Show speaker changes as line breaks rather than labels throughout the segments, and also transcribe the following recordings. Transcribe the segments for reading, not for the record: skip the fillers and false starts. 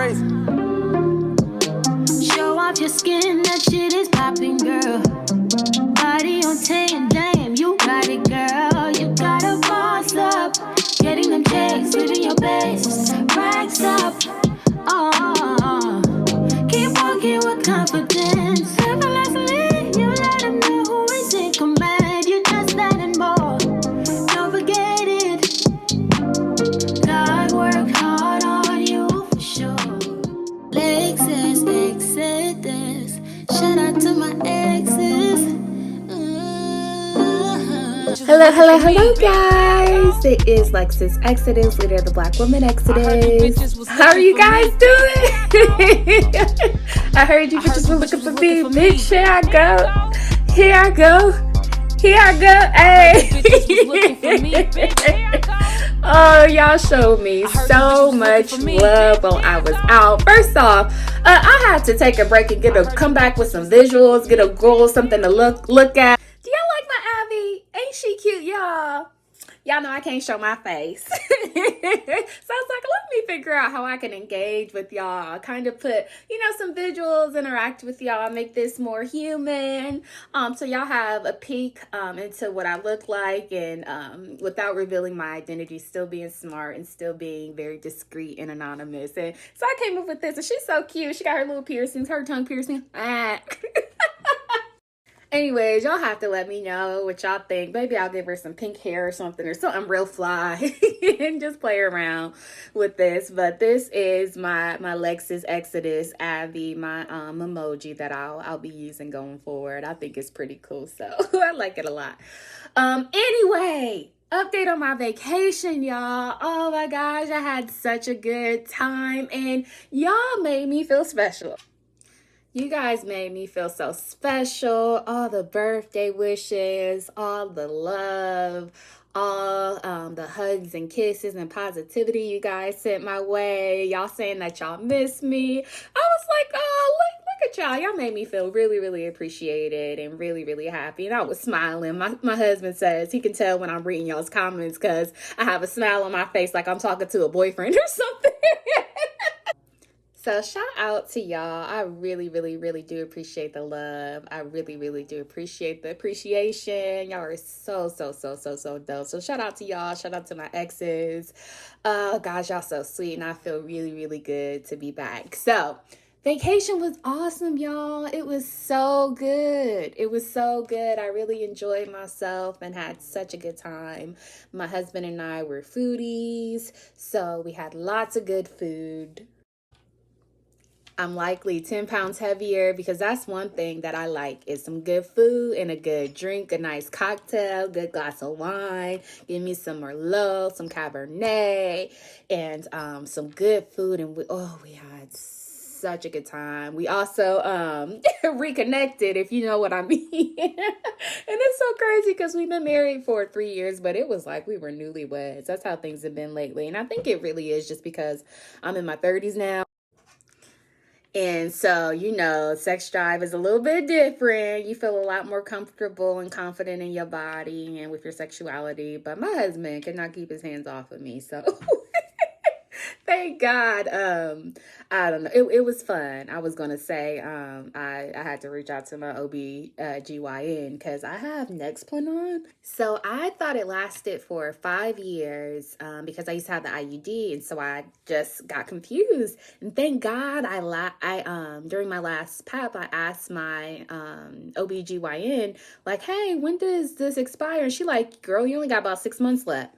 crazy.
Show off your skin, that shit is popping, girl. Body on 10, damn, you got it, girl. You gotta boss up, getting them checks, living your best, racks up. Oh, keep walking with confidence. Effortlessly, you let them know who is in command. You just that and more. Don't forget it. God worked hard on you for sure. Lexus, Exodus. Shout out to my exes.
Hello, guys. It is Lexus Exodus, leader of the Black Woman Exodus. How are you guys doing? I heard you bitches were looking for me. Bitch, here I go. Here I go. Here I go. Hey. Oh, y'all showed me so much love while I was out. First off, I had to take a break and come back with some visuals, get a goal, something to look at. Do y'all like my Abby? Ain't she cute, y'all? Y'all know I can't show my face. So I was like, let me figure out how I can engage with y'all. Kind of put, some visuals, interact with y'all, make this more human. So y'all have a peek into what I look like, and without revealing my identity, still being smart and still being very discreet and anonymous. And so I came up with this, and she's so cute. She got her little piercings, her tongue piercing. Anyways, y'all have to let me know what y'all think. Maybe I'll give her some pink hair or something real fly and just play around with this. But this is my Lexus Exodus Abby, my emoji that I'll be using going forward. I think it's pretty cool, so I like it a lot. Anyway, update on my vacation, y'all. Oh my gosh, I had such a good time, and y'all made me feel special. You guys made me feel so special. All the birthday wishes, all the love, all the hugs and kisses and positivity you guys sent my way. Y'all saying that y'all miss me. I was like, oh, look at y'all. Y'all made me feel really, really appreciated and really, really happy. And I was smiling. My husband says he can tell when I'm reading y'all's comments because I have a smile on my face like I'm talking to a boyfriend or something. So shout out to y'all. I really, really, really do appreciate the love. I really, really do appreciate the appreciation. Y'all are so dope. So shout out to y'all. Shout out to my exes. Oh gosh, y'all so sweet. And I feel really, really good to be back. So vacation was awesome, y'all. It was so good. It was so good. I really enjoyed myself and had such a good time. My husband and I were foodies, so we had lots of good food. I'm likely 10 pounds heavier because that's one thing that I like is some good food and a good drink, a nice cocktail, good glass of wine. Give me some Merlot, some Cabernet, and some good food. And we had such a good time. We also reconnected, if you know what I mean. And it's so crazy because we've been married for 3 years, but it was like we were newlyweds. That's how things have been lately. And I think it really is just because I'm in my 30s now. And so, sex drive is a little bit different. You feel a lot more comfortable and confident in your body and with your sexuality. But my husband cannot keep his hands off of me. So thank God. I don't know. It was fun. I was going to say I had to reach out to my OB-GYN because I have Nexplanon. So I thought it lasted for 5 years because I used to have the IUD. And so I just got confused. And thank God I during my last PEP, I asked my OB-GYN, like, hey, when does this expire? And she like, girl, you only got about 6 months left.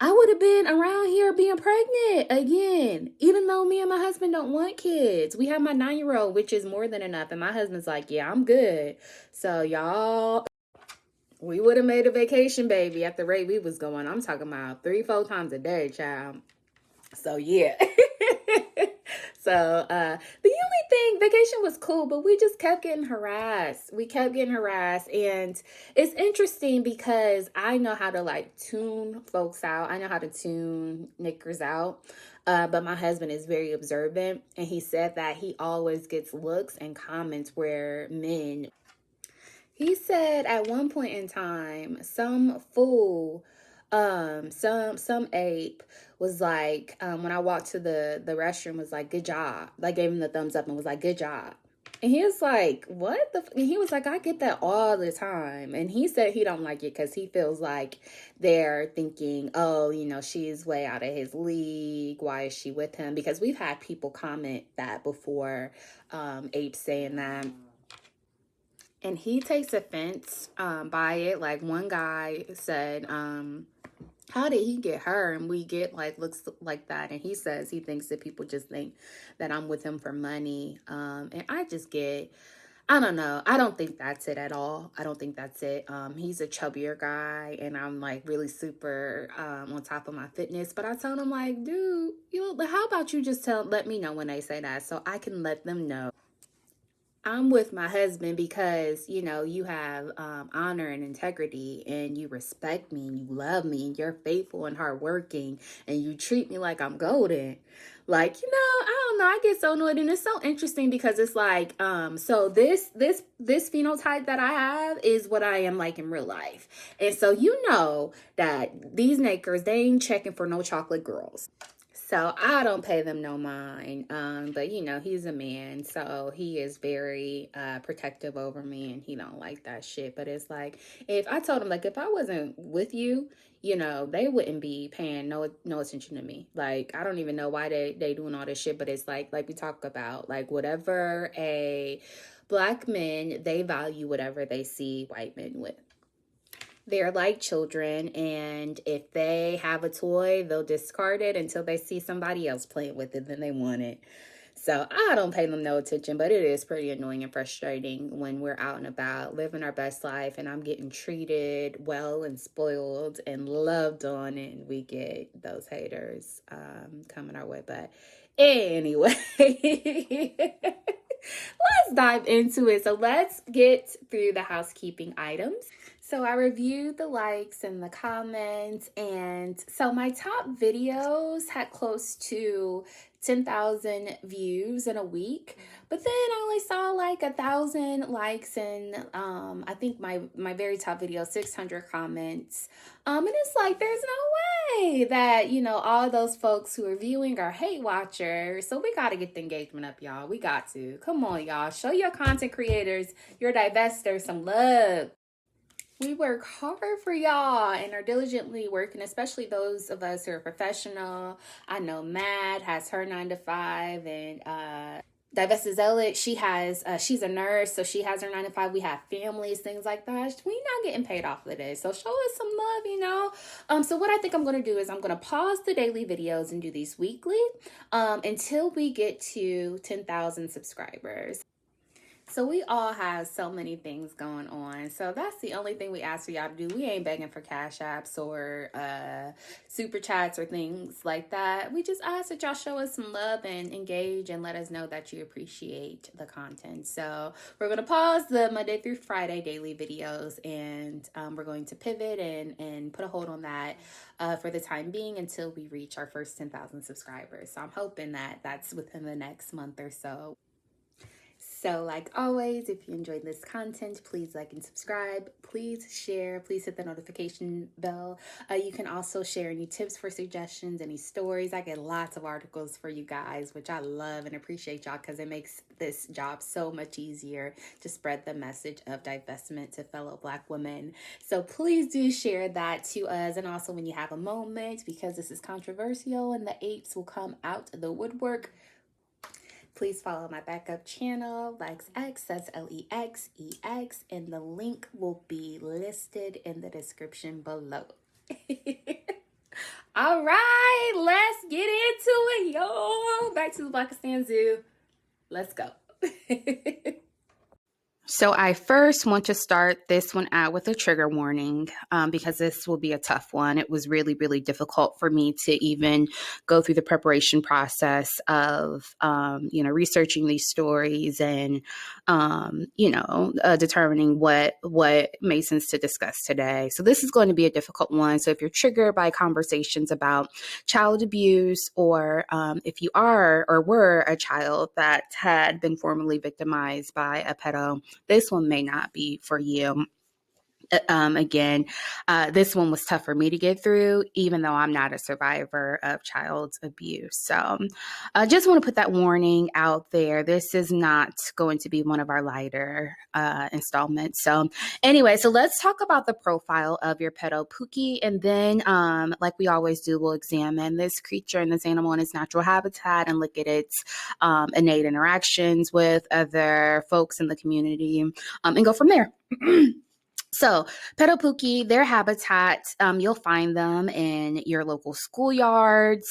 I would have been around here being pregnant again, even though me and my husband don't want kids. We have my 9-year-old, which is more than enough. And my husband's like, yeah, I'm good. So y'all, we would have made a vacation, baby, at the rate we was going. I'm talking about 3-4 times a day, child. So yeah. So the only thing, vacation was cool, but we just kept getting harassed. And it's interesting because I know how to tune folks out. I know how to tune knickers out. But my husband is very observant, and he said that he always gets looks and comments where men. He said at one point in time, some fool Some ape was like, when I walked to the restroom, was like, good job. Like, gave him the thumbs up and was like, good job. And he was like, what the and he was like, I get that all the time. And he said he don't like it because he feels like they're thinking, oh, she's way out of his league. Why is she with him? Because we've had people comment that before, Ape saying that. And he takes offense by it. Like, one guy said, how did he get her and we get like looks like that? And he says he thinks that people just think that I'm with him for money. And I don't know. I don't think that's it at all. I don't think that's it. He's a chubbier guy and I'm like really super on top of my fitness. But I told him, like, dude, how about you just let me know when they say that so I can let them know I'm with my husband because, you have honor and integrity and you respect me and you love me and you're faithful and hardworking and you treat me like I'm golden. Like, I don't know. I get so annoyed and it's so interesting because it's like, so this phenotype that I have is what I am like in real life. And so, that these nakers, they ain't checking for no chocolate girls. So I don't pay them no mind. But he's a man, so he is very protective over me and he don't like that shit. But it's like, if I told him, like, if I wasn't with you, they wouldn't be paying no attention to me. Like, I don't even know why they doing all this shit, but it's like we talk about, like, whatever black men, they value whatever they see white men with. They're like children, and if they have a toy, they'll discard it until they see somebody else playing with it, then they want it. So I don't pay them no attention, but it is pretty annoying and frustrating when we're out and about living our best life and I'm getting treated well and spoiled and loved on, and we get those haters coming our way. But anyway, let's dive into it. So let's get through the housekeeping items. So I reviewed the likes and the comments, and so my top videos had close to 10,000 views in a week, but then I only saw like 1,000 likes and I think my very top video 600 comments. And it's like, there's no way that all those folks who are viewing are hate watchers. So we got to get the engagement up, y'all. We got to. Come on, y'all. Show your content creators, your divestors some love. We work hard for y'all and are diligently working, especially those of us who are professional. I know Mad has her 9 to 5, and Divested Zealot, she's a nurse, so she has her 9 to 5. We have families, things like that. We not getting paid off of this, so show us some love, So what I think I'm going to do is I'm going to pause the daily videos and do these weekly until we get to 10,000 subscribers. So we all have so many things going on. So that's the only thing we ask for y'all to do. We ain't begging for cash apps or super chats or things like that. We just ask that y'all show us some love and engage and let us know that you appreciate the content. So we're going to pause the Monday through Friday daily videos, and we're going to pivot and put a hold on that for the time being until we reach our first 10,000 subscribers. So I'm hoping that that's within the next month or so. So like always, if you enjoyed this content, please like and subscribe. Please share. Please hit the notification bell. You can also share any tips for suggestions, any stories. I get lots of articles for you guys, which I love and appreciate y'all because it makes this job so much easier to spread the message of divestment to fellow Black women. So please do share that to us. And also when you have a moment, because this is controversial and the apes will come out of the woodwork, please follow my backup channel, LexX, that's LEXEX, and the link will be listed in the description below. All right, let's get into it, yo. Back to the Blackistan Zoo. Let's go. So I first want to start this one out with a trigger warning because this will be a tough one. It was really, really difficult for me to even go through the preparation process of, researching these stories and, determining what made sense to discuss today. So this is going to be a difficult one. So if you're triggered by conversations about child abuse, or if you are or were a child that had been formerly victimized by a pedo, this one may not be for you. Again, this one was tough for me to get through, even though I'm not a survivor of child abuse. So I just want to put that warning out there. This is not going to be one of our lighter installments. So anyway, so let's talk about the profile of your pedo Pookie. And then, like we always do, we'll examine this creature and this animal in its natural habitat and look at its innate interactions with other folks in the community, and go from there. So, Pedo Pookie, their habitat, you'll find them in your local schoolyards.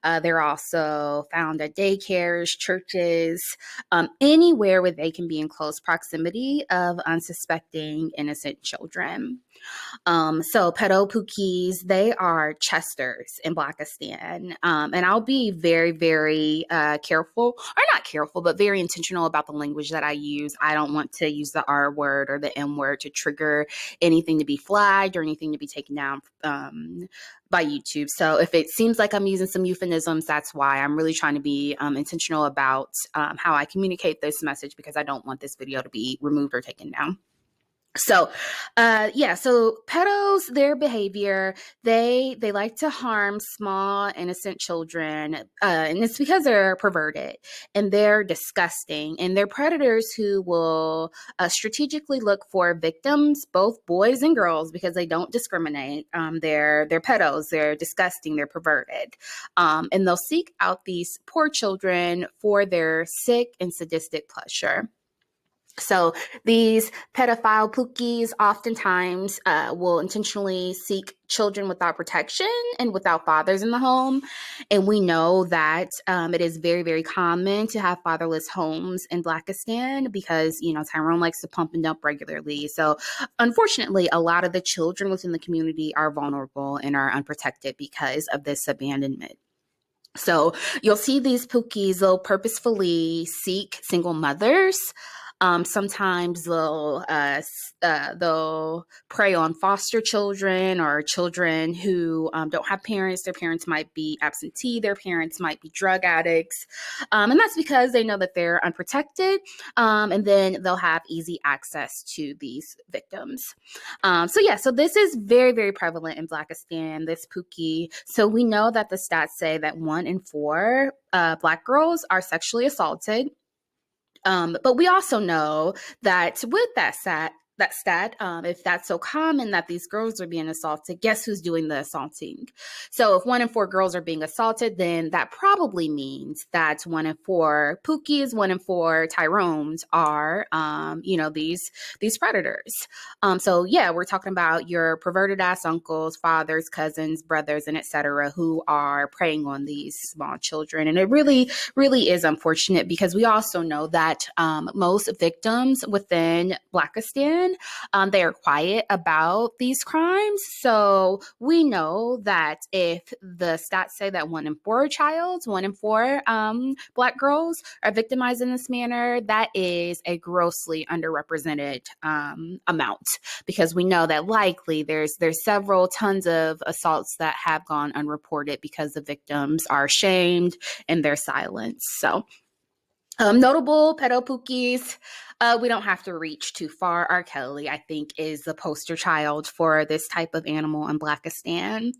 They're also found at daycares, churches, anywhere where they can be in close proximity of unsuspecting innocent children. So pedo Pookies, they are Chesters in Blackistan. And I'll be very, very careful, or not careful, but very intentional about the language that I use. I don't want to use the R word or the M word to trigger anything to be flagged or anything to be taken down by YouTube. So if it seems like I'm using some euphemisms, that's why. I'm really trying to be intentional about how I communicate this message, because I don't want this video to be removed or taken down. So, so pedos, their behavior, they like to harm small, innocent children, and it's because they're perverted and they're disgusting, and they're predators who will strategically look for victims, both boys and girls, because they don't discriminate. They're pedos, they're disgusting, they're perverted, and they'll seek out these poor children for their sick and sadistic pleasure. So these pedophile Pookies oftentimes will intentionally seek children without protection and without fathers in the home. And we know that it is very, very common to have fatherless homes in Blackistan because, Tyrone likes to pump and dump regularly. So unfortunately, a lot of the children within the community are vulnerable and are unprotected because of this abandonment. So you'll see these Pookies, they'll purposefully seek single mothers. Sometimes they'll prey on foster children or children who don't have parents. Their parents might be absentee. Their parents might be drug addicts. And that's because they know that they're unprotected. And then they'll have easy access to these victims. So this is very, very prevalent in Blackistan, this Pookie. So we know that the stats say that 1 in 4 Black girls are sexually assaulted. But we also know that with that stat, if that's so common that these girls are being assaulted, guess who's doing the assaulting? So if 1 in 4 girls are being assaulted, then that probably means that 1 in 4 Pookies, 1 in 4 Tyrones are, these predators. We're talking about your perverted ass uncles, fathers, cousins, brothers, and etc., who are preying on these small children. And it really, really is unfortunate, because we also know that most victims within Blackistan, they are quiet about these crimes. So we know that if the stats say that 1 in 4 1 in 4 Black girls are victimized in this manner, that is a grossly underrepresented amount, because we know that likely there's several tons of assaults that have gone unreported because the victims are shamed and they're silenced. So notable pedo Pookies. We don't have to reach too far. R. Kelly, I think, is the poster child for this type of animal in Blackistan.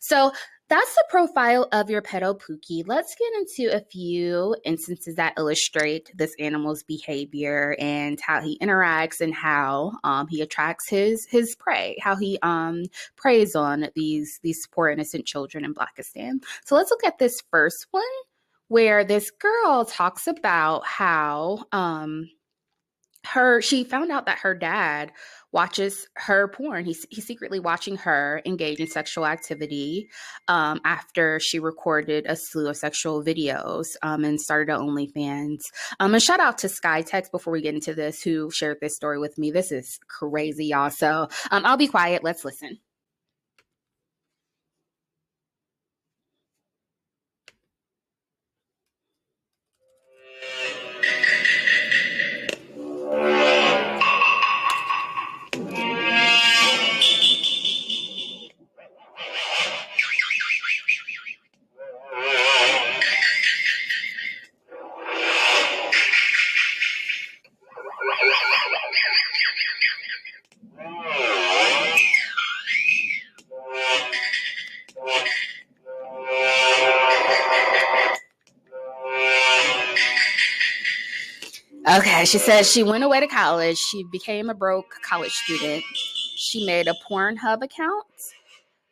So that's the profile of your pedo Pookie. Let's get into a few instances that illustrate this animal's behavior and how he interacts and how he attracts his prey, how he preys on these poor innocent children in Blackistan. So let's look at this first one, where this girl talks about how she found out that her dad watches her porn. He's secretly watching her engage in sexual activity after she recorded a slew of sexual videos and started OnlyFans. And shout out to SkyText before we get into this, who shared this story with me. This is crazy, y'all. So I'll be quiet. Let's listen. Okay, she says she went away to college. She became a broke college student. She made a Pornhub account.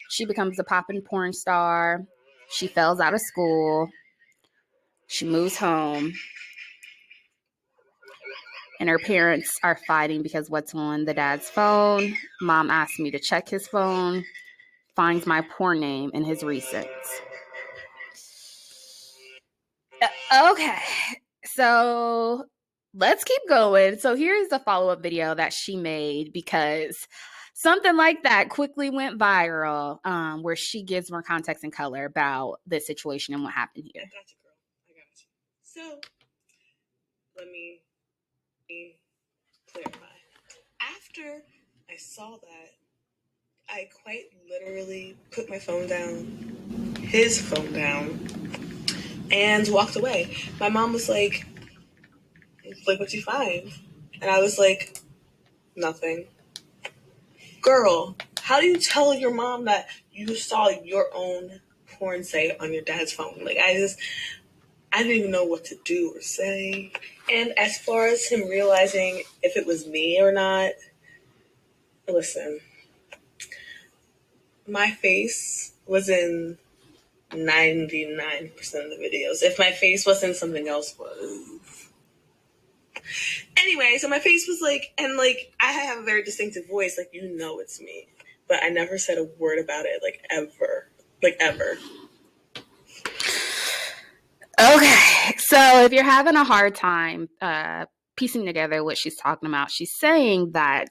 She becomes a poppin' porn star. She fails out of school. She moves home. And her parents are fighting because what's on the dad's phone. Mom asked me to check his phone, finds my porn name in his recents. Okay, so let's keep going. So here's the follow-up video that she made because something like that quickly went viral, where she gives more context and color about the situation and what happened here.
I got you, girl. I got you. So let me clarify. After I saw that, I quite literally put my phone down, his phone down, and walked away. My mom was like, what'd you find? And I was like, nothing. Girl, how do you tell your mom that you saw your own porn site on your dad's phone? Like, I didn't even know what to do or say. And as far as him realizing if it was me or not, listen, my face was in 99% of the videos. If my face wasn't, something else was. Anyway, so my face was like, and like, I have a very distinctive voice, like, you know it's me. But I never said a word about it, like, ever. Like, ever.
Okay, so if you're having a hard time piecing together what she's talking about, she's saying that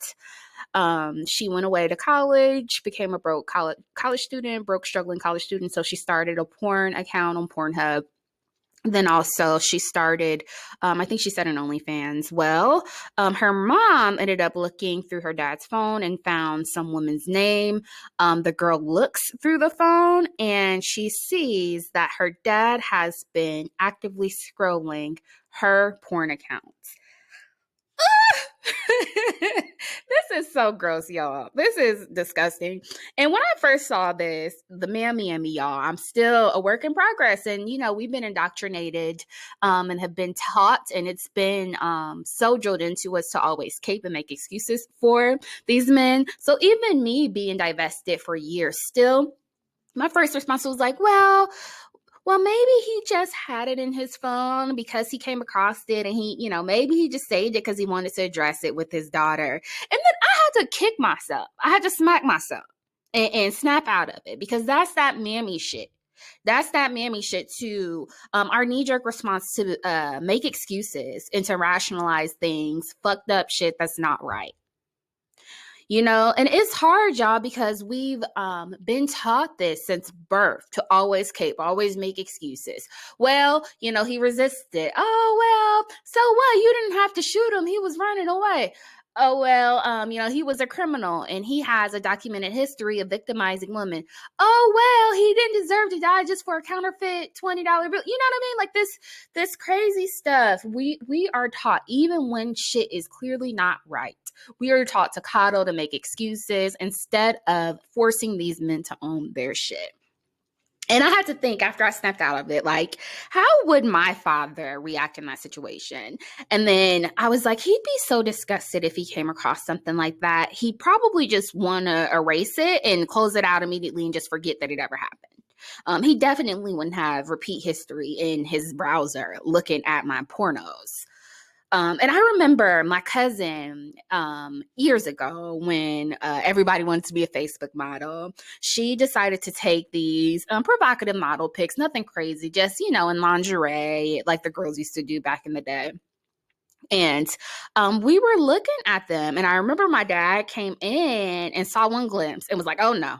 she went away to college, became a broke college student, broke struggling college student. So she started a porn account on Pornhub. Then also she started, I think she said an OnlyFans. Well, her mom ended up looking through her dad's phone and found some woman's name. The girl looks through the phone and she sees that her dad has been actively scrolling her porn accounts. This is so gross, y'all. This is disgusting. And when I first saw this, the mammy and me, y'all, I'm still a work in progress. And, you know, we've been indoctrinated and have been taught, and it's been so drilled into us to always cape and make excuses for these men. So even me being divested for years, still, my first response was like, well, maybe he just had it in his phone because he came across it and he, maybe he just saved it because he wanted to address it with his daughter. And then I had to kick myself. I had to smack myself and snap out of it because that's that mammy shit. That's that mammy shit too. Our knee-jerk response to make excuses and to rationalize things, fucked up shit that's not right. And it's hard, y'all, because we've been taught this since birth to always cape, always make excuses. Well, he resisted. Oh, well, so what? You didn't have to shoot him. He was running away. Oh, well, he was a criminal and he has a documented history of victimizing women. Oh, well, he didn't deserve to die just for a counterfeit $20 bill. You know what I mean? Like this crazy stuff. We are taught, even when shit is clearly not right, we are taught to coddle, to make excuses instead of forcing these men to own their shit. And I had to think after I snapped out of it, like, how would my father react in that situation? And then I was like, he'd be so disgusted if he came across something like that. He'd probably just want to erase it and close it out immediately and just forget that it ever happened. He definitely wouldn't have repeat history in his browser looking at my pornos. And I remember my cousin years ago when everybody wanted to be a Facebook model. She decided to take these provocative model pics, nothing crazy, just, in lingerie, like the girls used to do back in the day. And we were looking at them. And I remember my dad came in and saw one glimpse and was like, oh, no,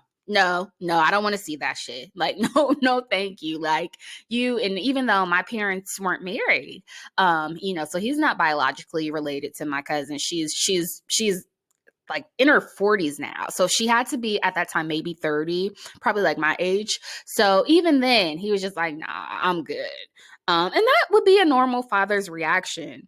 I don't want to see that shit. Like, no, thank you. Like and even though my parents weren't married, so he's not biologically related to my cousin. She's like in her 40s now. So she had to be at that time, maybe 30, probably like my age. So even then he was just like, nah, I'm good. And that would be a normal father's reaction.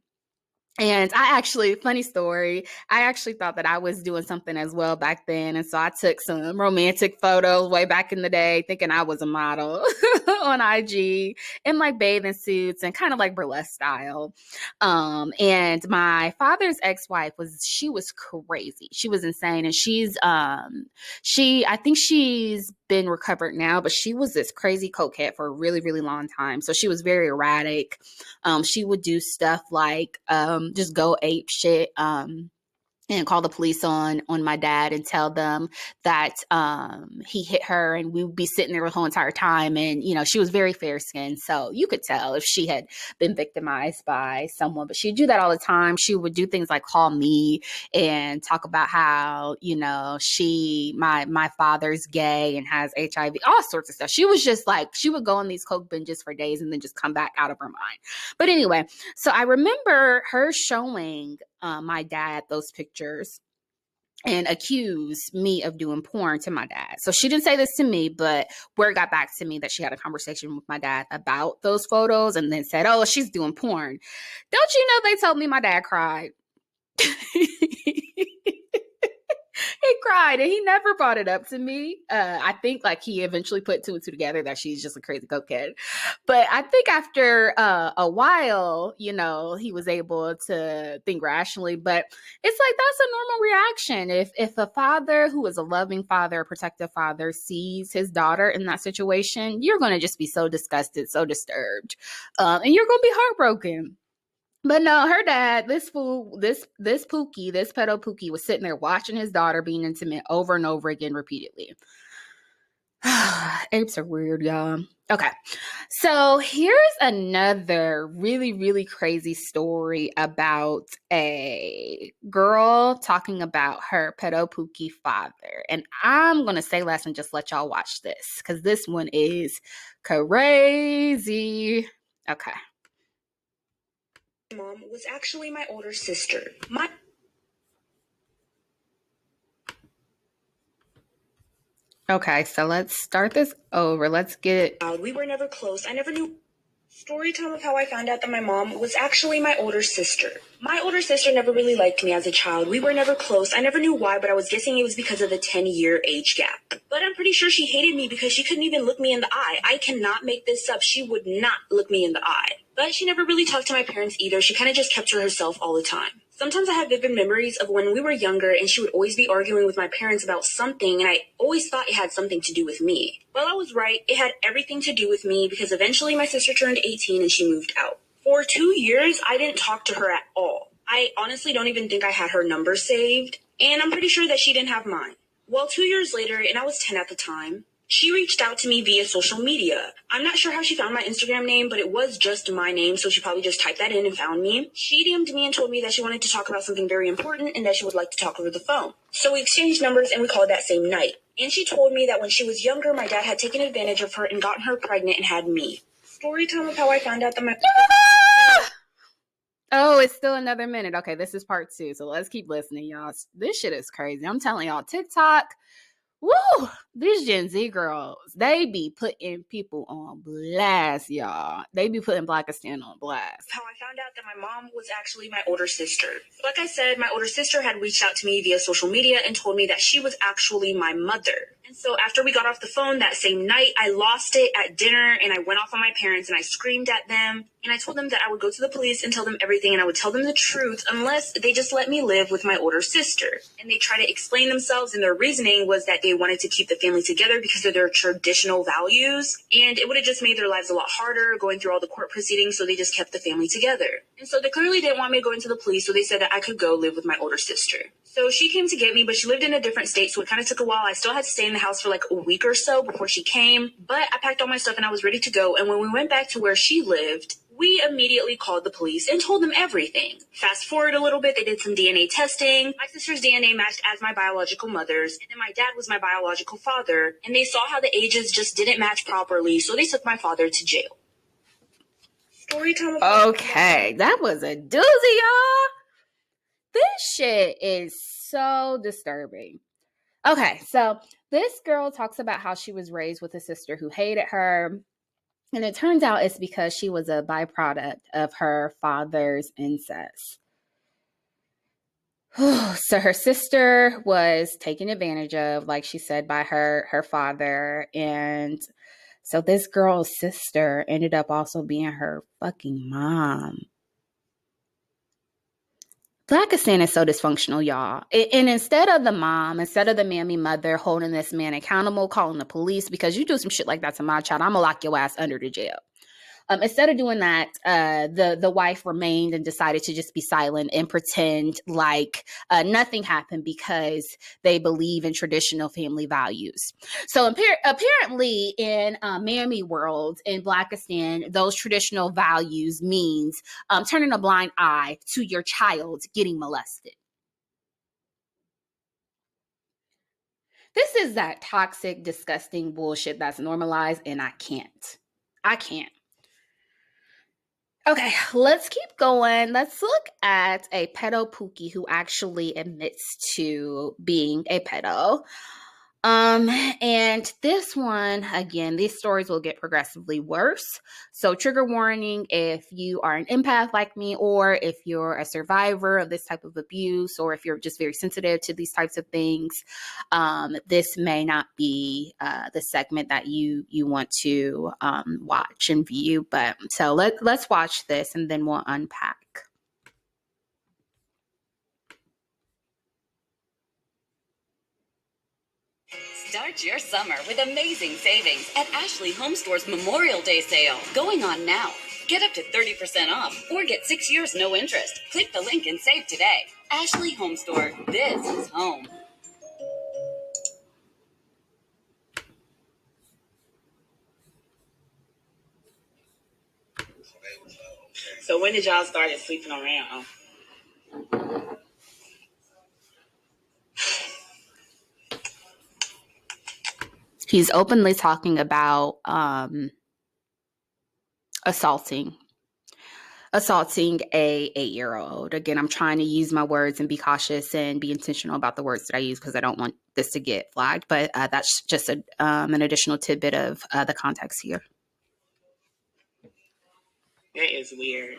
And I actually, funny story, I actually thought that I was doing something as well back then. And so I took some romantic photos way back in the day, thinking I was a model on IG in like bathing suits and kind of like burlesque style. And my father's ex-wife she was crazy. She was insane. And I think she's been recovered now, but she was this crazy cokehead for a really, really long time. So she was very erratic. She would do stuff like just go ape shit. And call the police on my dad and tell them that he hit her, and we would be sitting there the whole entire time. And she was very fair skinned, so you could tell if she had been victimized by someone. But she'd do that all the time. She would do things like call me and talk about how my father's gay and has HIV, all sorts of stuff. She was just like, she would go on these coke binges for days and then just come back out of her mind. But anyway, so I remember her showing my dad those pictures and accused me of doing porn to my dad. So she didn't say this to me, but word got back to me that she had a conversation with my dad about those photos and then said, oh, she's doing porn. Don't you know they told me my dad cried? He cried and he never brought it up to me. I think like he eventually put two and two together that she's just a crazy cokehead. But I think after a while, he was able to think rationally. But it's like that's a normal reaction. If a father who is a loving father, a protective father, sees his daughter in that situation, you're going to just be so disgusted, so disturbed, and you're going to be heartbroken. But no, her dad, this fool, this Pookie, this pedo Pookie was sitting there watching his daughter being intimate over and over again repeatedly. Apes are weird, y'all. Okay. So here's another really, really crazy story about a girl talking about her pedo Pookie father. And I'm going to say less and just let y'all watch this because this one is crazy. Okay.
Mom was actually my older sister.
Okay, so let's start this over. Let's get...
We were never close. I never knew... Story time of how I found out that my mom was actually my older sister. My older sister never really liked me as a child. We were never close. I never knew why, but I was guessing it was because of the 10-year age gap. But I'm pretty sure she hated me because she couldn't even look me in the eye. I cannot make this up. She would not look me in the eye. But she never really talked to my parents either. She kind of just kept to herself all the time. Sometimes I have vivid memories of when we were younger and she would always be arguing with my parents about something, and I always thought it had something to do with me. Well, I was right. It had everything to do with me because eventually my sister turned 18 and she moved out. For 2 years, I didn't talk to her at all. I honestly don't even think I had her number saved, and I'm pretty sure that she didn't have mine. Well, 2 years later, and I was 10 at the time, she reached out to me via social media. I'm not sure how she found my Instagram name, but it was just my name, so she probably just typed that in and found me. She DM'd me and told me that she wanted to talk about something very important and that she would like to talk over the phone. So we exchanged numbers and we called that same night. And she told me that when she was younger, my dad had taken advantage of her and gotten her pregnant and had me. Story time of how I found out that my...
Oh, it's still another minute. Okay, this is part 2, so let's keep listening, y'all. This shit is crazy. I'm telling y'all, TikTok... Woo! These Gen Z girls, they be putting people on blast, y'all. They be putting Blackistan on blast.
How I found out that my mom was actually my older sister. Like I said, my older sister had reached out to me via social media and told me that she was actually my mother. And so after we got off the phone that same night, I lost it at dinner and I went off on my parents and I screamed at them. And I told them that I would go to the police and tell them everything and I would tell them the truth unless they just let me live with my older sister. And they tried to explain themselves, and their reasoning was that they wanted to keep the family together because of their traditional values. And it would have just made their lives a lot harder going through all the court proceedings, so they just kept the family together. And so they clearly didn't want me to go into the police, so they said that I could go live with my older sister. So she came to get me, but she lived in a different state, so it kind of took a while. I still had to stay in the house for like a week or so before she came, but I packed all my stuff and I was ready to go. And when we went back to where she lived, we immediately called the police and told them everything. Fast forward a little bit, they did some DNA testing. My sister's DNA matched as my biological mother's, and then my dad was my biological father, and they saw how the ages just didn't match properly, so they took my father to jail. Story time.
Okay, that was a doozy, y'all. This shit is so disturbing. Okay, so this girl talks about how she was raised with a sister who hated her. And it turns out it's because she was a byproduct of her father's incest. So her sister was taken advantage of, like she said, by her father. And so this girl's sister ended up also being her fucking mom. Blackistan is so dysfunctional, y'all. And instead of the mom, instead of the mammy mother holding this man accountable, calling the police, because you do some shit like that to my child, I'm gonna lock your ass under the jail. Instead of doing that, the wife remained and decided to just be silent and pretend like nothing happened because they believe in traditional family values. So apparently in Mammy world in Blackistan, those traditional values means turning a blind eye to your child getting molested. This is that toxic, disgusting bullshit that's normalized, and I can't. I can't. Okay, let's keep going. Let's look at a pedo Pookie who actually admits to being a pedo. And this one, again, these stories will get progressively worse. So trigger warning if you are an empath like me, or if you're a survivor of this type of abuse, or if you're just very sensitive to these types of things, this may not be the segment that you want to watch and view. But so let's watch this and then we'll unpack.
Start your summer with amazing savings at Ashley Home Store's Memorial Day sale, going on now. Get up to 30% off or get 6 years no interest. Click the link and save today. Ashley Home Store, this is home.
So when did y'all started sleeping around?
He's openly talking about assaulting a 8-year-old. Again, I'm trying to use my words and be cautious and be intentional about the words that I use because I don't want this to get flagged. But that's just an additional tidbit of the context here.
That is weird.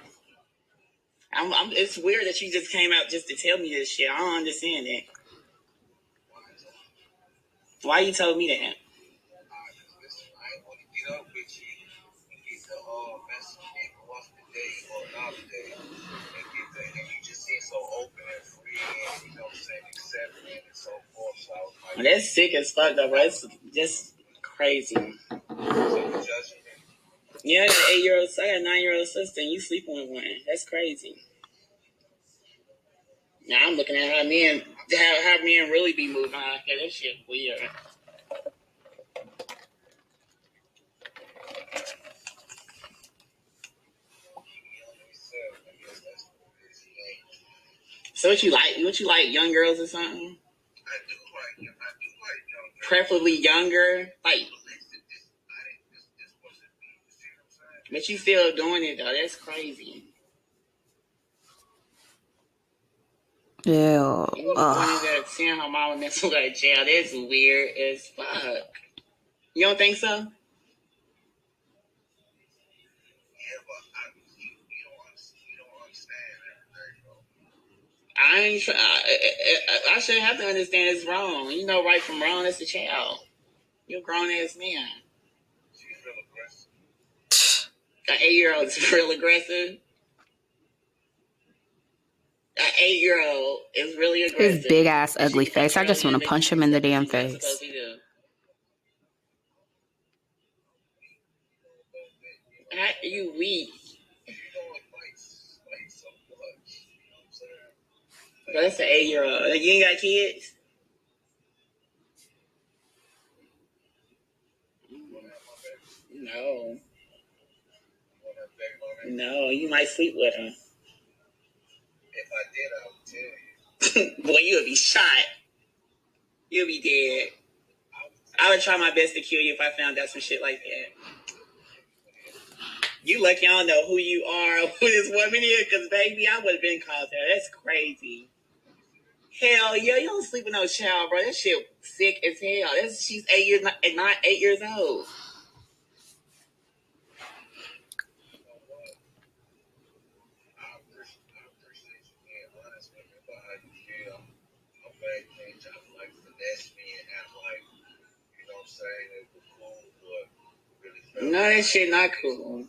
It's weird that you just came out just to tell me this shit. I don't understand it. Why you told me that? Well, that's sick as fuck, though, bro. It's just crazy. Yeah, I got an 8-year-old, I got a 9-year-old sister, and you sleeping with one. That's crazy. Now I'm looking at how men really be moving out here. That shit weird. So what you like? What you like? Young girls or something? Preferably younger, like. But you still doing it though. That's crazy.
Yeah.
You wanted to see how mama mess with her jail. That's weird as fuck. You don't think so? I shouldn't have to understand it's wrong. You know right from wrong. It's a child. You're a grown ass man. An 8-year-old is real aggressive. An 8-year-old is really aggressive.
His big ass ugly face. I just want to punch him in the damn face.
You weak. But that's an 8-year-old. You ain't got kids? No. No, you might sleep with him. If I did, I would tell you. Boy, you would be shot. You'll be dead. I would try my best to kill you if I found out some shit like that. You lucky I don't know who you are or who this woman is, because baby, I would have been called her. That's crazy. Hell yeah, you don't sleep with no child, bro. That shit sick as hell. She's 8 years old.
No, that shit not cool.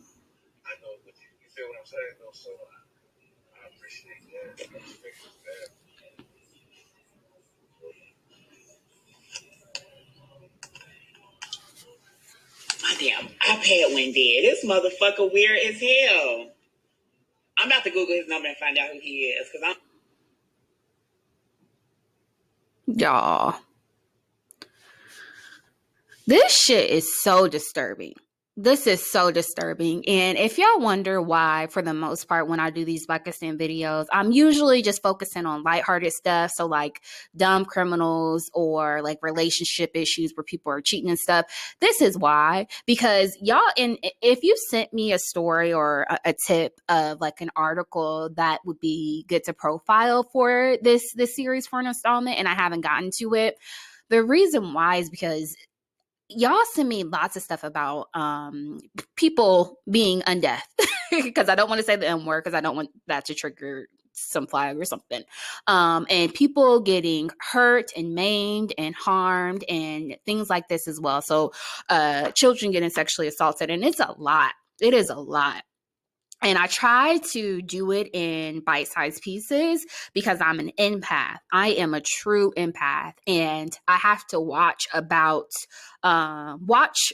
My damn iPad went dead. This motherfucker weird as hell. I'm about to Google his number and find out who he is, because
Y'all, this shit is so disturbing. This is so disturbing. And if y'all wonder why, for the most part, when I do these Blackistan videos, I'm usually just focusing on lighthearted stuff. So like dumb criminals or like relationship issues where people are cheating and stuff. This is why, because y'all, and if you sent me a story or a tip of like an article that would be good to profile for this series for an installment, and I haven't gotten to it, the reason why is because y'all send me lots of stuff about people being undeaf because I don't want to say the M word because I don't want that to trigger some flag or something. And people getting hurt and maimed and harmed and things like this as well. So children getting sexually assaulted, and it's a lot. It is a lot. And I try to do it in bite-sized pieces because I'm an empath. I am a true empath, and I have to watch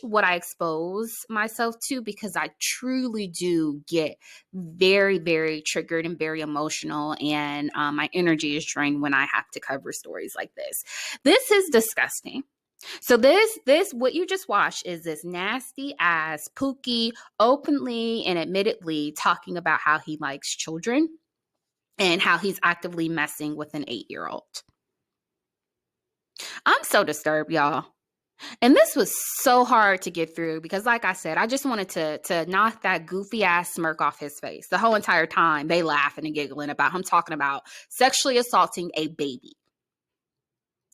what I expose myself to, because I truly do get very, very triggered and very emotional, and my energy is drained when I have to cover stories like this. This is disgusting. So this what you just watched is this nasty ass Pookie openly and admittedly talking about how he likes children and how he's actively messing with an 8-year-old. I'm so disturbed, y'all. And this was so hard to get through because, like I said, I just wanted to knock that goofy ass smirk off his face. The whole entire time they laughing and giggling about him talking about sexually assaulting a baby.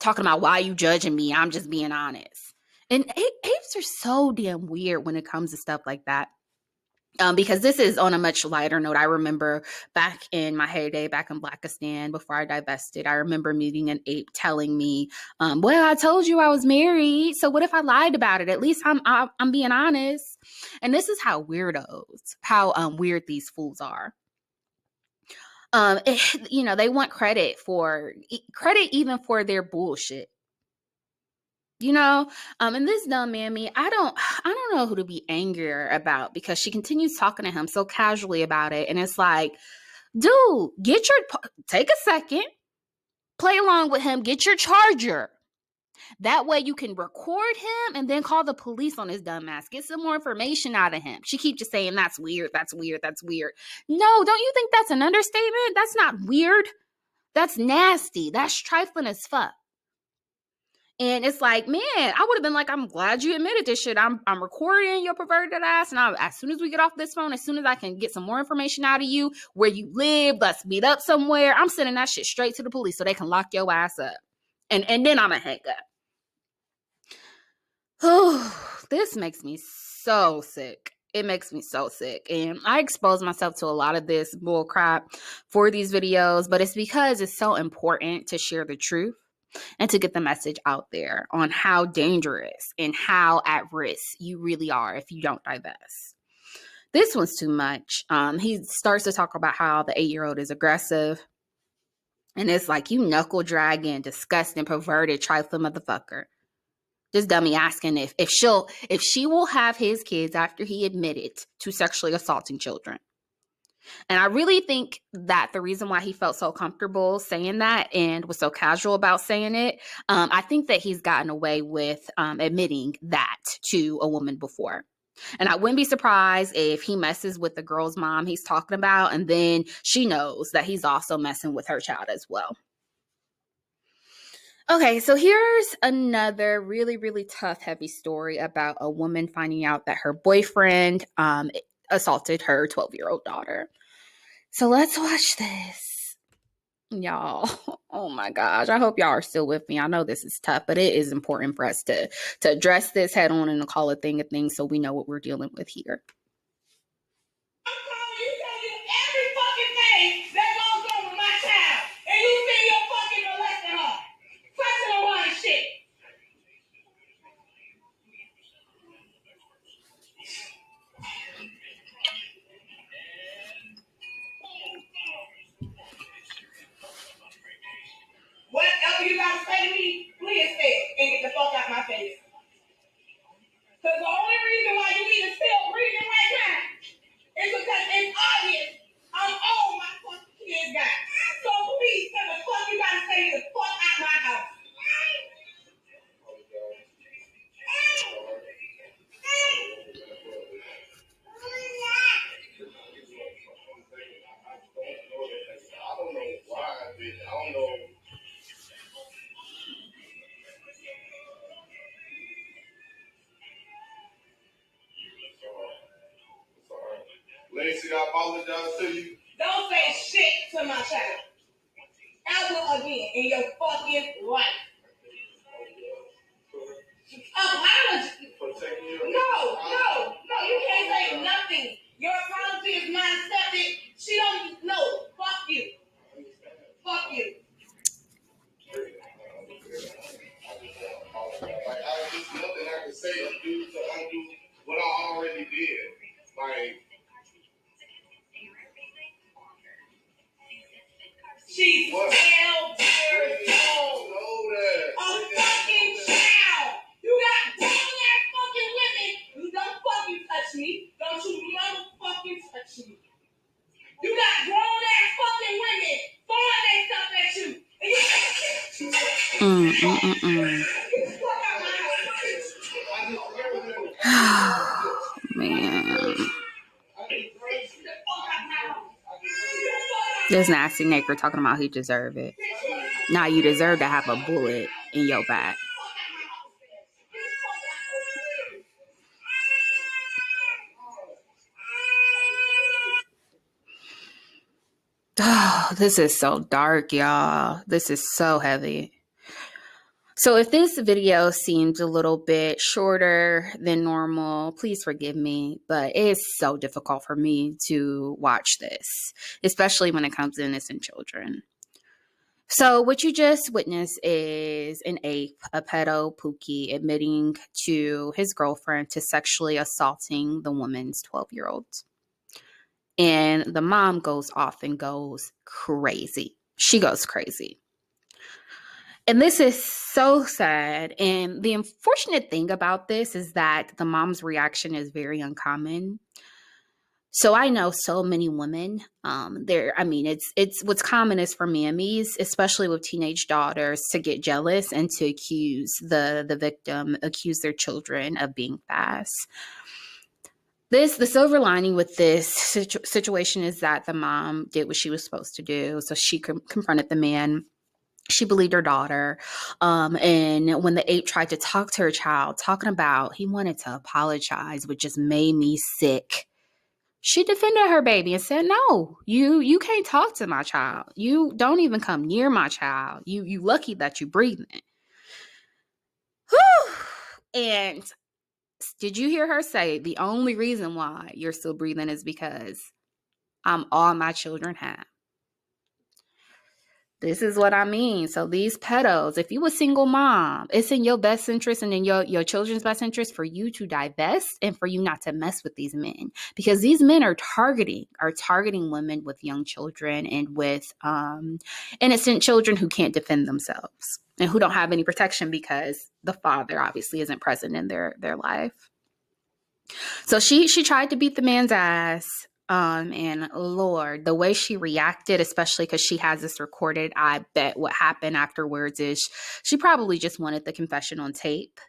Talking about why you judging me. I'm just being honest. And apes are so damn weird when it comes to stuff like that. Because this is on a much lighter note. I remember back in my heyday, back in Blackistan, before I divested, I remember meeting an ape telling me, well, I told you I was married. So what if I lied about it? At least I'm being honest. And this is how weird these fools are. They want credit even for their bullshit. And this dumb mammy, I don't know who to be angrier about, because she continues talking to him so casually about it. And it's like, dude, take a second, play along with him, get your charger. That way you can record him and then call the police on his dumb ass. Get some more information out of him. She keeps just saying, that's weird, that's weird, that's weird. No, don't you think that's an understatement? That's not weird. That's nasty. That's trifling as fuck. And it's like, man, I would have been like, I'm glad you admitted this shit. I'm recording your perverted ass. And as soon as we get off this phone, as soon as I can get some more information out of you, where you live, let's meet up somewhere, I'm sending that shit straight to the police so they can lock your ass up. And then I'm going to hang up. This makes me so sick. It makes me so sick. And I expose myself to a lot of this bull crap for these videos, but it's because it's so important to share the truth and to get the message out there on how dangerous and how at risk you really are if you don't divest. This one's too much. He starts to talk about how the 8-year-old is aggressive. And it's like, you knuckle dragging, disgusting, perverted, trifling motherfucker. This dummy asking if she will have his kids after he admitted to sexually assaulting children. And I really think that the reason why he felt so comfortable saying that and was so casual about saying it, I think that he's gotten away with admitting that to a woman before. And I wouldn't be surprised if he messes with the girl's mom he's talking about, and then she knows that he's also messing with her child as well. Okay, so here's another really, really tough, heavy story about a woman finding out that her boyfriend assaulted her 12-year-old daughter. So let's watch this. Y'all, oh my gosh. I hope y'all are still with me. I know this is tough, but it is important for us to address this head on and to call a thing a thing so we know what we're dealing with here.
I'm calling you, telling you every fucking thing that goes on with my child. And you see you're fucking molesting her. Touching her and shit.
say to me, please stay and get the fuck out my face. Because the only reason why you even still breathing right now is because it's obvious I'm all my fucking kids got. So please, tell the fuck you gotta say the fuck out my house.
I don't know why, bitch. I don't know. Sorry. Lacey, I apologize to you.
Don't say shit to my child. Ever again in your fucking life. Apology. No, you can't say nothing. Your apology is not accepted. She don't even know. Fuck you. Fuck you.
Like, there's nothing I can say or do to undo what I already did. Like,
She's 12 years old. A fucking child. You got grown ass fucking women. You don't fucking touch me. Don't you motherfucking touch me. You got grown ass fucking women throwing their stuff at you. And you
Man. This nasty nigger talking about he deserve it. Now you deserve to have a bullet in your back. Oh, this is so dark, y'all. This is so heavy. So if this video seems a little bit shorter than normal, please forgive me, but it's so difficult for me to watch this, especially when it comes to innocent children. So what you just witnessed is an ape, a pedo, Pookie, admitting to his girlfriend to sexually assaulting the woman's 12-year-old. And the mom goes off and goes crazy. She goes crazy. And this is so sad. And the unfortunate thing about this is that the mom's reaction is very uncommon. So I know so many women it's what's common is for mammies, especially with teenage daughters, to get jealous and to accuse the victim, accuse their children of being fast. The silver lining with this situation is that the mom did what she was supposed to do. So she confronted the man. She believed her daughter. And when the ape tried to talk to her child, talking about he wanted to apologize, which just made me sick. She defended her baby and said, no, you can't talk to my child. You don't even come near my child. You lucky that you breathing. Whew. And did you hear her say the only reason why you're still breathing is because I'm all my children have? This is what I mean. So these pedos, if you a single mom, it's in your best interest and in your children's best interest for you to divest and for you not to mess with these men, because these men are targeting women with young children and with innocent children who can't defend themselves and who don't have any protection because the father obviously isn't present in their life. So she tried to beat the man's ass. And Lord, the way she reacted, especially because she has this recorded, I bet what happened afterwards is she probably just wanted the confession on tape.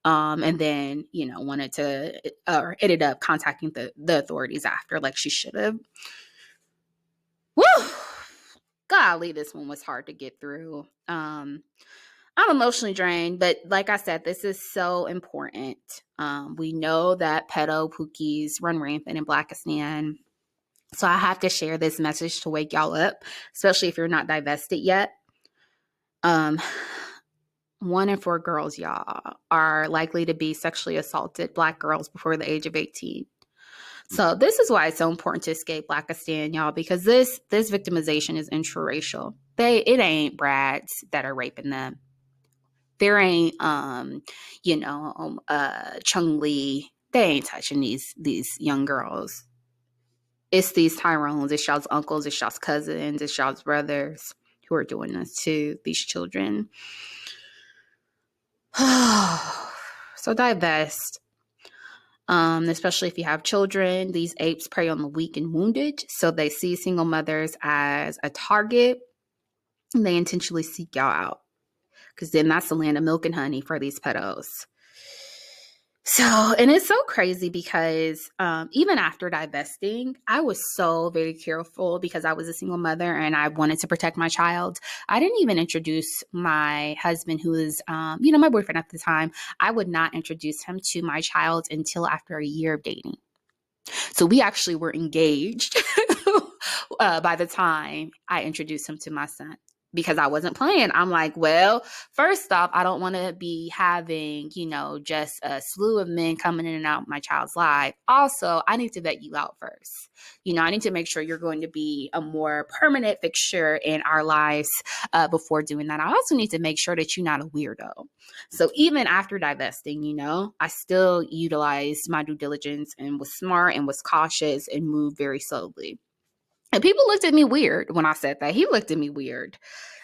And then, wanted to, or ended up contacting the authorities after, like she should have. Woo! Golly, this one was hard to get through. I'm emotionally drained, but like I said, this is so important. We know that pedo Pookies run rampant in Blackistan. So I have to share this message to wake y'all up, especially if you're not divested yet. 1 in 4 girls, y'all, are likely to be sexually assaulted, Black girls before the age of 18. So this is why it's so important to escape Blackistan, y'all, because this victimization is intraracial. It ain't brads that are raping them. There ain't, Chung Lee. They ain't touching these young girls. It's these Tyrones, it's y'all's uncles, it's y'all's cousins, it's y'all's brothers who are doing this to these children. So divest. Especially if you have children. These apes prey on the weak and wounded. So they see single mothers as a target. And they intentionally seek y'all out. Because then that's the land of milk and honey for these pedos. So, and it's so crazy because even after divesting, I was so very careful because I was a single mother and I wanted to protect my child. I didn't even introduce my husband, who was, my boyfriend at the time. I would not introduce him to my child until after a year of dating. So we actually were engaged by the time I introduced him to my son. Because I wasn't playing. I'm like, well, first off, I don't want to be having, just a slew of men coming in and out of my child's life. Also, I need to vet you out first. I need to make sure you're going to be a more permanent fixture in our lives before doing that. I also need to make sure that you're not a weirdo. So even after divesting, I still utilized my due diligence and was smart and was cautious and moved very slowly. And people looked at me weird when I said that. He looked at me weird.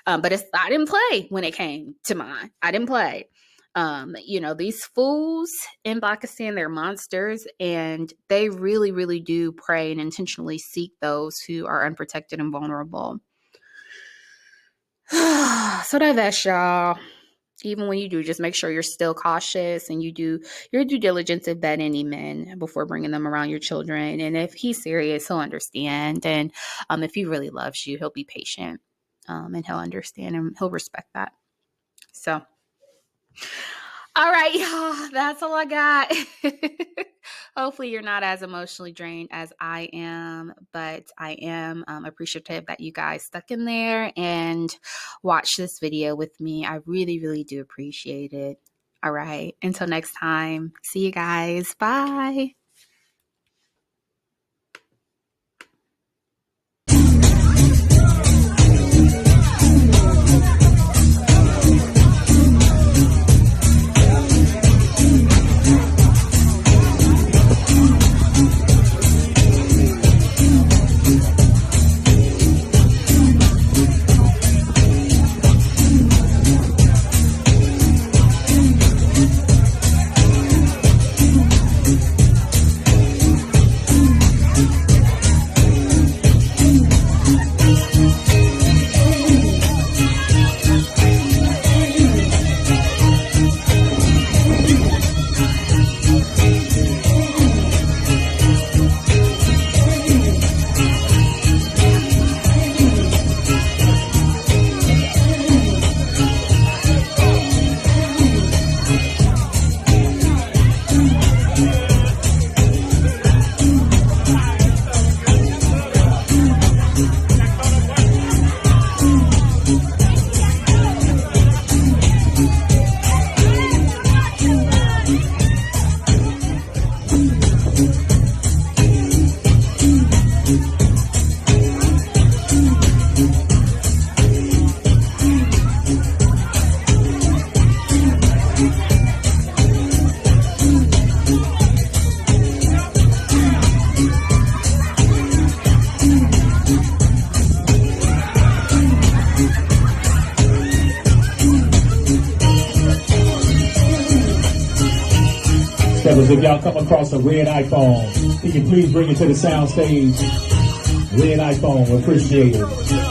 But I didn't play when it came to mine. I didn't play. These fools in Blackistan, they're monsters. And they really, really do prey and intentionally seek those who are unprotected and vulnerable. So divest, y'all. Even when you do, just make sure you're still cautious and you do your due diligence to vet any men before bringing them around your children. And if he's serious, he'll understand. And if he really loves you, he'll be patient and he'll understand and he'll respect that. So, all right, y'all, that's all I got. Hopefully you're not as emotionally drained as I am, but I am appreciative that you guys stuck in there and watched this video with me. I really, really do appreciate it. All right, until next time, see you guys. Bye.
If y'all come across a red iPhone, can you please bring it to the sound stage? Red iPhone, appreciate it.